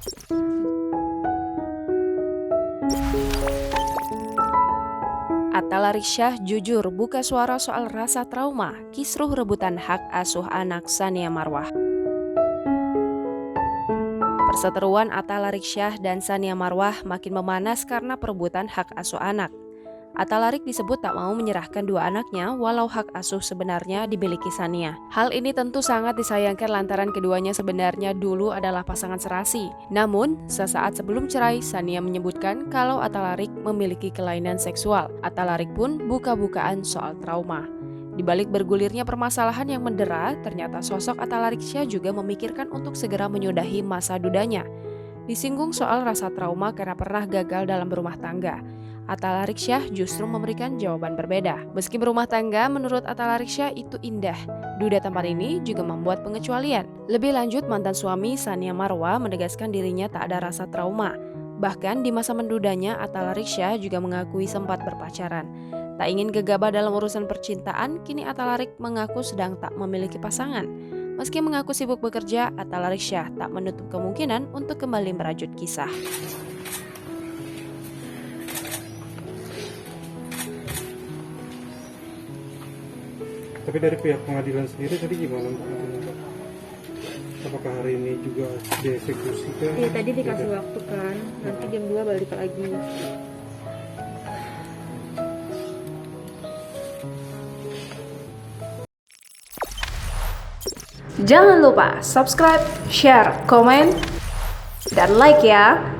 Atta Larissyah jujur buka suara soal rasa trauma, kisruh rebutan hak asuh anak Tsania Marwah. Perseteruan Atta Larissyah dan Tsania Marwah makin memanas karena perebutan hak asuh anak. Atta Larik disebut tak mau menyerahkan dua anaknya walau hak asuh sebenarnya dimiliki Tsania. Hal ini tentu sangat disayangkan lantaran keduanya sebenarnya dulu adalah pasangan serasi. Namun, sesaat sebelum cerai, Tsania menyebutkan kalau Atta Larik memiliki kelainan seksual. Atta Larik pun buka-bukaan soal trauma. Di balik bergulirnya permasalahan yang mendera, ternyata sosok Atta Larissyah juga memikirkan untuk segera menyudahi masa dudanya. Disinggung soal rasa trauma karena pernah gagal dalam berumah tangga. Atta Larissyah justru memberikan jawaban berbeda. Meski berumah tangga, menurut Atta Larissyah itu indah. Duda tampan ini juga membuat pengecualian. Lebih lanjut, mantan suami Tsania Marwah menegaskan dirinya tak ada rasa trauma. Bahkan di masa mendudanya, Atta Larissyah juga mengakui sempat berpacaran. Tak ingin gegabah dalam urusan percintaan, kini Atta Larik mengaku sedang tak memiliki pasangan. Meski mengaku sibuk bekerja, Atta Larissyah tak menutup kemungkinan untuk kembali merajut kisah. Tapi dari pihak pengadilan sendiri tadi gimana Mbak? Apakah hari ini juga dieksekusi kan? Iya tadi dikasih waktu kan, nanti jam 2 balik lagi. Jangan lupa subscribe, share, komen, dan like ya!